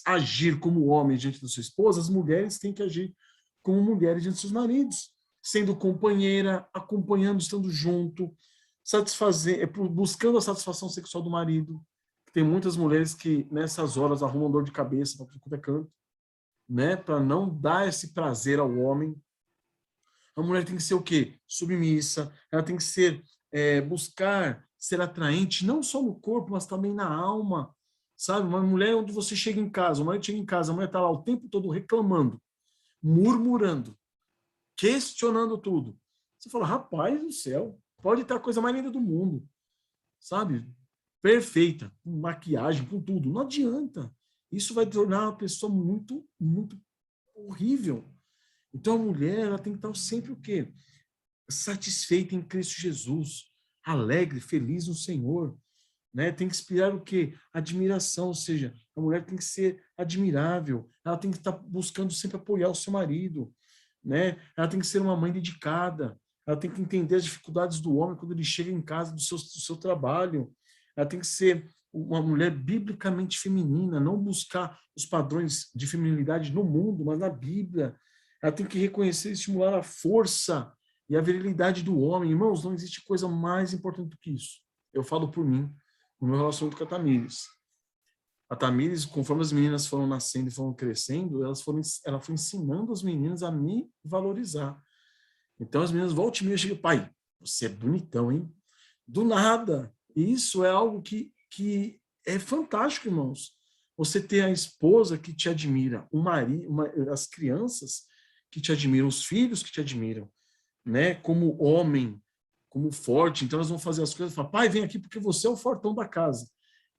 [SPEAKER 1] agir como homens diante da sua esposa, as mulheres têm que agir como mulheres diante dos seus maridos, sendo companheira, acompanhando, estando junto, buscando a satisfação sexual do marido. Tem muitas mulheres que nessas horas arrumam dor de cabeça para tudo quanto é canto, né? Para não dar esse prazer ao homem. A mulher tem que ser o quê? Submissa, ela tem que buscar ser atraente, não só no corpo, mas também na alma, sabe? Uma mulher onde você chega em casa, o marido chega em casa, a mulher está lá o tempo todo reclamando, murmurando, questionando tudo. Você fala, rapaz do céu, pode estar a coisa mais linda do mundo, sabe? Perfeita, com maquiagem, com tudo. Não adianta. Isso vai tornar uma pessoa muito, muito horrível. Então, a mulher ela tem que estar sempre o quê? Satisfeita em Cristo Jesus, alegre, feliz no Senhor. Né? Tem que inspirar o quê? Admiração, ou seja, a mulher tem que ser admirável, ela tem que estar buscando sempre apoiar o seu marido, né? Ela tem que ser uma mãe dedicada, ela tem que entender as dificuldades do homem quando ele chega em casa do seu trabalho, ela tem que ser uma mulher biblicamente feminina, não buscar os padrões de feminilidade no mundo, mas na Bíblia. Ela tem que reconhecer e estimular a força e a virilidade do homem. Irmãos, não existe coisa mais importante do que isso. Eu falo por mim, no meu relacionamento com a Tamires. A Tamires, conforme as meninas foram nascendo e foram crescendo, ela foi ensinando as meninas a me valorizar. Então as meninas voltam e meia chegam, pai, você é bonitão, hein? Do nada. E isso é algo que é fantástico, irmãos. Você ter a esposa que te admira, o marido, as crianças que te admiram, os filhos que te admiram, né? Como homem, como forte. Então elas vão fazer as coisas e falar, pai, vem aqui porque você é o fortão da casa.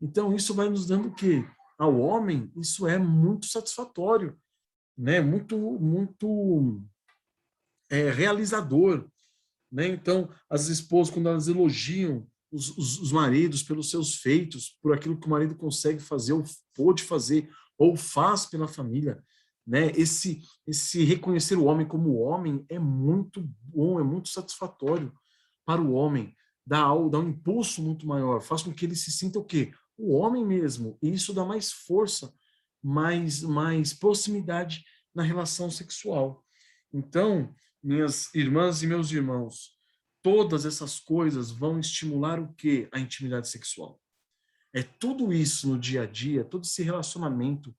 [SPEAKER 1] Então isso vai nos dando o quê? Ao homem, isso é muito satisfatório, né? Muito realizador, né? Então as esposas, quando elas elogiam os maridos pelos seus feitos, por aquilo que o marido consegue fazer, ou pôde fazer, ou faz pela família, né? Esse reconhecer o homem como homem é muito bom, é muito satisfatório para o homem, dá um impulso muito maior, faz com que ele se sinta o quê? O homem mesmo, e isso dá mais força, mais proximidade na relação sexual. Então, minhas irmãs e meus irmãos, todas essas coisas vão estimular o quê? A intimidade sexual. É tudo isso no dia a dia, todo esse relacionamento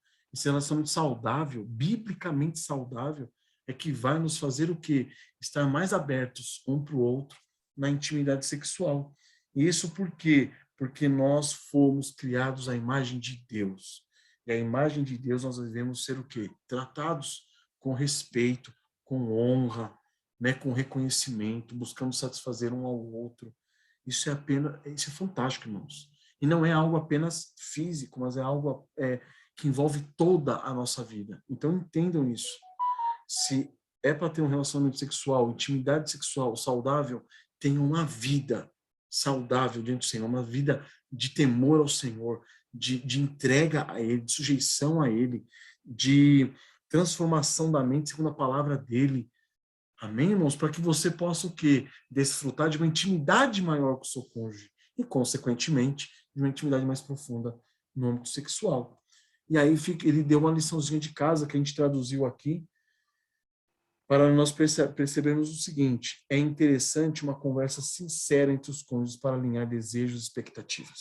[SPEAKER 1] saudável, biblicamente saudável, é que vai nos fazer o quê? Estar mais abertos um para o outro na intimidade sexual. E isso por quê? Porque nós fomos criados à imagem de Deus. E a imagem de Deus nós devemos ser o quê? Tratados com respeito, com honra, né, com reconhecimento, buscando satisfazer um ao outro. Isso é fantástico, irmãos. E não é algo apenas físico, mas é algo que envolve toda a nossa vida. Então entendam isso. Se é para ter um relacionamento sexual, intimidade sexual saudável, tenha uma vida saudável diante do Senhor, uma vida de temor ao Senhor, de entrega a Ele, de sujeição a Ele, de transformação da mente segundo a palavra dEle, Amém, irmãos? Para que você possa o quê? Desfrutar de uma intimidade maior com o seu cônjuge e, consequentemente, de uma intimidade mais profunda no âmbito sexual. E aí ele deu uma liçãozinha de casa que a gente traduziu aqui para nós percebermos o seguinte: é interessante uma conversa sincera entre os cônjuges para alinhar desejos e expectativas.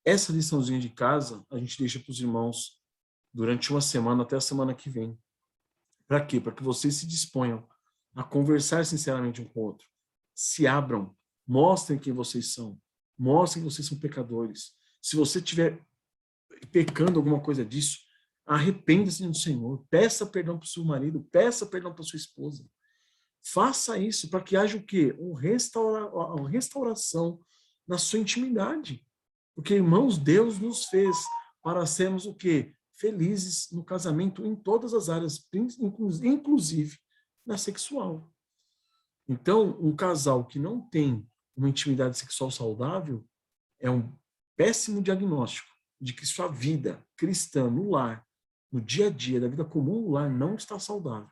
[SPEAKER 1] Essa liçãozinha de casa a gente deixa para os irmãos durante uma semana até a semana que vem. Para quê? Para que vocês se disponham a conversar sinceramente um com o outro. Se abram, mostrem quem vocês são, mostrem que vocês são pecadores. Se você estiver pecando alguma coisa disso, arrependa-se do Senhor, peça perdão para o seu marido, peça perdão para a sua esposa. Faça isso para que haja o quê? Uma restauração na sua intimidade. Porque, irmãos, Deus nos fez para sermos o quê? Felizes no casamento em todas as áreas, inclusive na sexual. Então, um casal que não tem uma intimidade sexual saudável é um péssimo diagnóstico de que sua vida cristã no lar, no dia a dia, da vida comum no lar, não está saudável.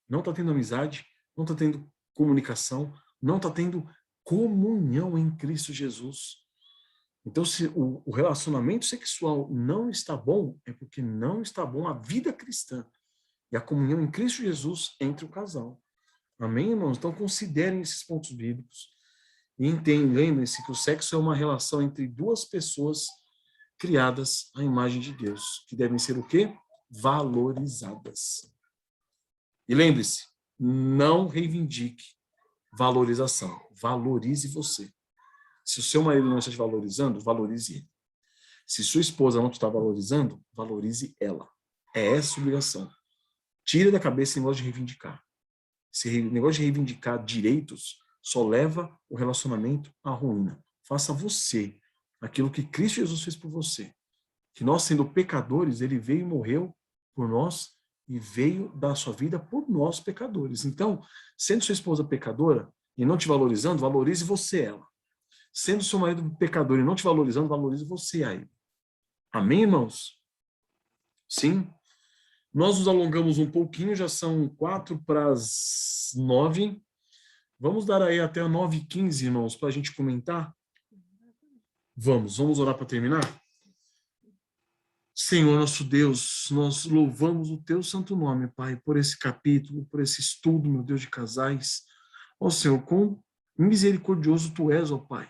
[SPEAKER 1] Não está tendo amizade, não está tendo comunicação, não está tendo comunhão em Cristo Jesus. Então, se o relacionamento sexual não está bom, é porque não está bom a vida cristã e a comunhão em Cristo Jesus entre o casal. Amém, irmãos? Então, considerem esses pontos bíblicos e entendam, lembrem-se que o sexo é uma relação entre duas pessoas criadas à imagem de Deus, que devem ser o quê? Valorizadas. E lembre-se, não reivindique valorização, valorize você. Se o seu marido não está te valorizando, valorize ele. Se sua esposa não te está valorizando, valorize ela. É essa a obrigação. Tira da cabeça esse negócio de reivindicar. Esse negócio de reivindicar direitos só leva o relacionamento à ruína. Faça você aquilo que Cristo Jesus fez por você. Que nós, sendo pecadores, ele veio e morreu por nós e veio dar a sua vida por nós, pecadores. Então, sendo sua esposa pecadora e não te valorizando, valorize você ela. Sendo seu marido pecador e não te valorizando, valorize você a ele. Amém, irmãos? Sim? Nós nos alongamos um pouquinho, já são 8:45. Vamos dar aí até 9:15, irmãos, para a gente comentar? Vamos orar para terminar? Senhor, nosso Deus, nós louvamos o teu santo nome, Pai, por esse capítulo, por esse estudo, meu Deus, de casais. Ó Senhor, quão misericordioso tu és, ó Pai,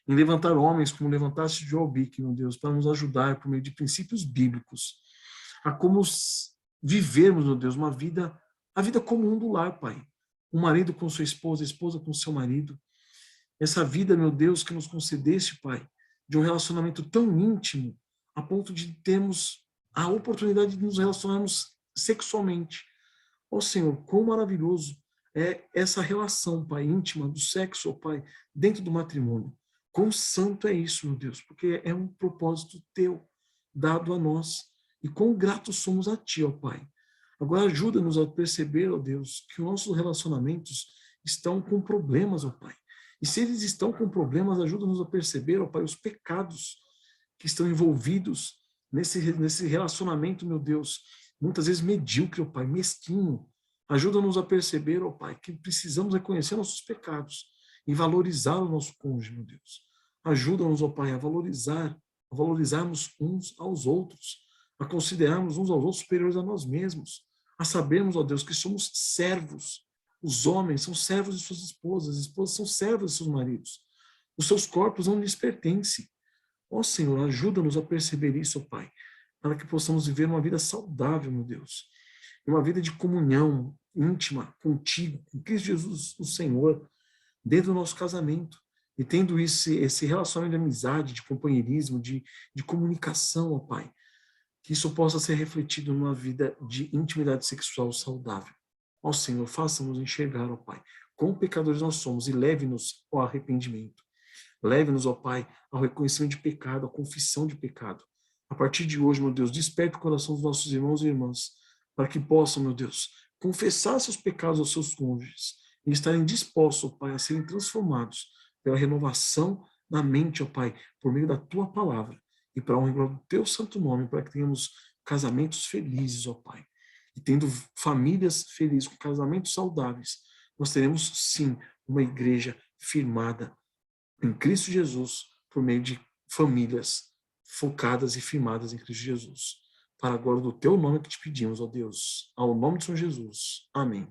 [SPEAKER 1] em levantar homens como levantaste Joelbic, meu Deus, para nos ajudar por meio de princípios bíblicos a como vivermos, meu Deus, a vida comum do lar, Pai. O marido com sua esposa, a esposa com seu marido. Essa vida, meu Deus, que nos concedeste, Pai, de um relacionamento tão íntimo, a ponto de termos a oportunidade de nos relacionarmos sexualmente. Ó Senhor, quão maravilhoso é essa relação, Pai, íntima do sexo, ó Pai, dentro do matrimônio. Quão santo é isso, meu Deus, porque é um propósito teu, dado a nós. E quão gratos somos a ti, ó Pai. Agora ajuda-nos a perceber, ó Deus, que os nossos relacionamentos estão com problemas, ó Pai. E se eles estão com problemas, ajuda-nos a perceber, ó Pai, os pecados que estão envolvidos nesse relacionamento, meu Deus, muitas vezes medíocre, ó Pai, mesquinho. Ajuda-nos a perceber, ó Pai, que precisamos reconhecer nossos pecados e valorizar o nosso cônjuge, meu Deus. Ajuda-nos, ó Pai, a valorizarmos uns aos outros, a considerarmos uns aos outros superiores a nós mesmos, a sabermos, ó Deus, que somos servos. Os homens são servos de suas esposas, as esposas são servas de seus maridos. Os seus corpos não lhes pertencem. Ó Senhor, ajuda-nos a perceber isso, ó Pai, para que possamos viver uma vida saudável, meu Deus. Uma vida de comunhão íntima contigo, com Cristo Jesus, o Senhor, dentro do nosso casamento. E tendo esse relacionamento de amizade, de companheirismo, de comunicação, ó Pai, que isso possa ser refletido numa vida de intimidade sexual saudável. Ó Senhor, faça-nos enxergar, ó Pai, quão pecadores nós somos e leve-nos ao arrependimento. Leve-nos, ó Pai, ao reconhecimento de pecado, à confissão de pecado. A partir de hoje, meu Deus, desperta o coração dos nossos irmãos e irmãs, para que possam, meu Deus, confessar seus pecados aos seus cônjuges e estarem dispostos, ó Pai, a serem transformados pela renovação da mente, ó Pai, por meio da Tua palavra, e para a honra do Teu santo nome, para que tenhamos casamentos felizes, ó Pai. e tendo famílias felizes, com casamentos saudáveis, nós teremos, sim, uma igreja firmada em Cristo Jesus, por meio de famílias focadas e firmadas em Cristo Jesus. Para a glória do teu nome que te pedimos, ó Deus. Ao nome de São Jesus. Amém.